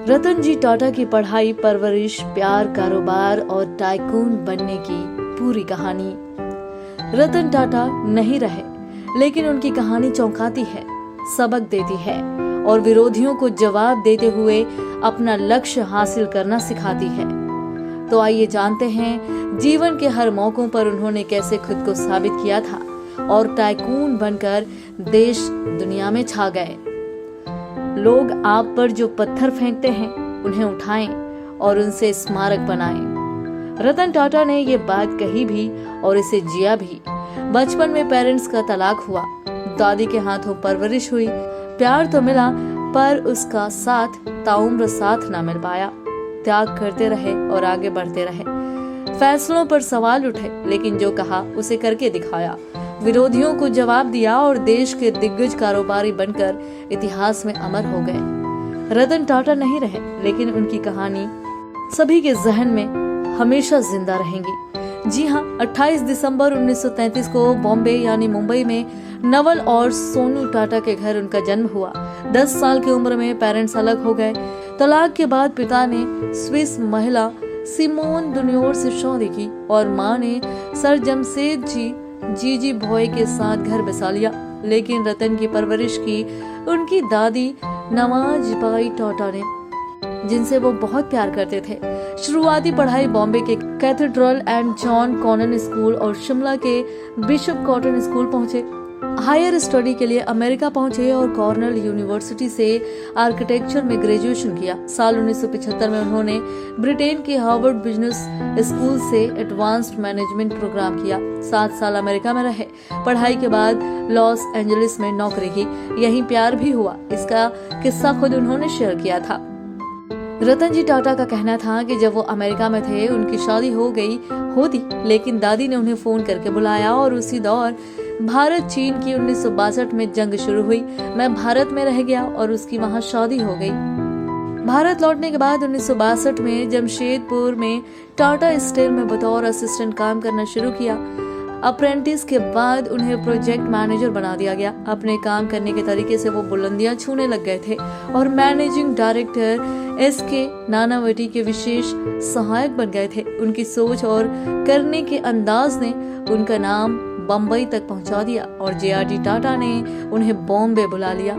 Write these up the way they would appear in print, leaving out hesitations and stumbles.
रतन जी टाटा की पढ़ाई, परवरिश, प्यार, कारोबार और टाइकून बनने की पूरी कहानी। रतन टाटा नहीं रहे, लेकिन उनकी कहानी चौंकाती है, सबक देती है और विरोधियों को जवाब देते हुए अपना लक्ष्य हासिल करना सिखाती है। तो आइए जानते हैं जीवन के हर मौकों पर उन्होंने कैसे खुद को साबित किया था और टाइकून बनकर देश दुनिया में छा गए। लोग आप पर जो पत्थर फेंकते हैं उन्हें उठाएं और उनसे स्मारक बनाएं। रतन टाटा ने ये बात कही भी और इसे जिया भी। बचपन में पेरेंट्स का तलाक हुआ, दादी के हाथों परवरिश हुई, प्यार तो मिला पर उसका साथ ताउम्र साथ ना मिल पाया। त्याग करते रहे और आगे बढ़ते रहे। फैसलों पर सवाल उठे, लेकिन जो कहा उसे करके दिखाया। विरोधियों को जवाब दिया और देश के दिग्गज कारोबारी बनकर इतिहास में अमर हो गए। रतन टाटा नहीं रहे, लेकिन उनकी कहानी सभी के जहन में हमेशा जिंदा रहेंगी। जी हाँ, 28 दिसंबर 1933 को बॉम्बे यानी मुंबई में नवल और सोनू टाटा के घर उनका जन्म हुआ। 10 साल की उम्र में पेरेंट्स अलग हो गए। तलाक के बाद पिता ने स्विस महिला सिमोन दुनियोर से शादी की और मां ने सर जमशेदजी जीजी भॉय के साथ घर बसा लिया। लेकिन रतन की परवरिश की उनकी दादी नवाजबाई टाटा ने, जिनसे वो बहुत प्यार करते थे। शुरुआती पढ़ाई बॉम्बे के Cathedral and John Connon school और शिमला के बिशप कॉटन स्कूल पहुंचे। हायर स्टडी के लिए अमेरिका पहुंचे और कॉर्नेल यूनिवर्सिटी से आर्किटेक्चर में ग्रेजुएशन किया। साल 1975 में उन्होंने ब्रिटेन के हार्वर्ड बिजनेस स्कूल से एडवांस्ड मैनेजमेंट प्रोग्राम किया। 7 साल अमेरिका में रहे। पढ़ाई के बाद लॉस एंजलिस में नौकरी की। यहीं प्यार भी हुआ। इसका किस्सा खुद उन्होंने शेयर किया था। रतन जी टाटा का कहना था कि जब वो अमेरिका में थे उनकी शादी हो गई होती, लेकिन दादी ने उन्हें फोन करके बुलाया और उसी दौर भारत चीन की 1962 में जंग शुरू हुई। मैं भारत में रह गया और उसकी वहां शादी हो गई। भारत लौटने के बाद 1962 में जमशेदपुर में टाटा स्टील में बतौर असिस्टेंट काम करना शुरू किया। अप्रेंटिस के बाद उन्हें प्रोजेक्ट मैनेजर बना दिया गया। अपने काम करने के तरीके से वो बुलंदियां छूने लग गए थे और मैनेजिंग डायरेक्टर SK नानावटी के विशेष सहायक बन गए थे। उनकी सोच और करने के अंदाज ने उनका नाम बम्बई तक पहुंचा दिया और JRD टाटा ने उन्हें बॉम्बे बुला लिया।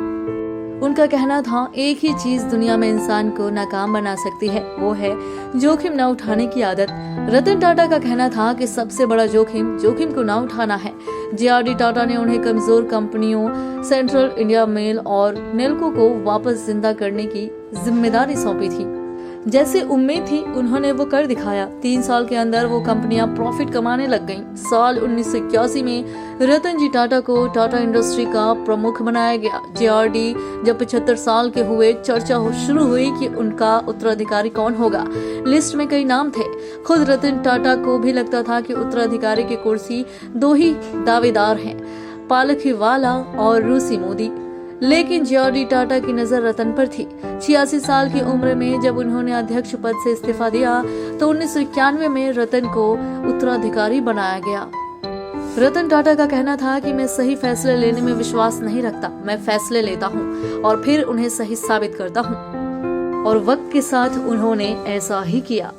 उनका कहना था, एक ही चीज दुनिया में इंसान को नाकाम बना सकती है, वो है जोखिम न उठाने की आदत। रतन टाटा का कहना था कि सबसे बड़ा जोखिम को न उठाना है। JRD टाटा ने उन्हें कमजोर कंपनियों सेंट्रल इंडिया मेल और नेल्को को वापस जिंदा करने की जिम्मेदारी सौंपी थी। जैसे उम्मीद थी उन्होंने वो कर दिखाया। 3 साल के अंदर वो कंपनियां प्रॉफिट कमाने लग गईं। साल 1981 में रतन जी टाटा को टाटा इंडस्ट्री का प्रमुख बनाया गया। JRD जब 75 साल के हुए, चर्चा शुरू हुई कि उनका उत्तराधिकारी कौन होगा। लिस्ट में कई नाम थे। खुद रतन टाटा को भी लगता था कि उत्तराधिकारी की कुर्सी 2 ही दावेदार हैं, पालखीवाला और रूसी मोदी। लेकिन JRD टाटा की नजर रतन पर थी। 86 साल की उम्र में जब उन्होंने अध्यक्ष पद से इस्तीफा दिया तो 1991 में रतन को उत्तराधिकारी बनाया गया। रतन टाटा का कहना था कि मैं सही फैसले लेने में विश्वास नहीं रखता, मैं फैसले लेता हूँ और फिर उन्हें सही साबित करता हूँ। और वक्त के साथ उन्होंने ऐसा ही किया।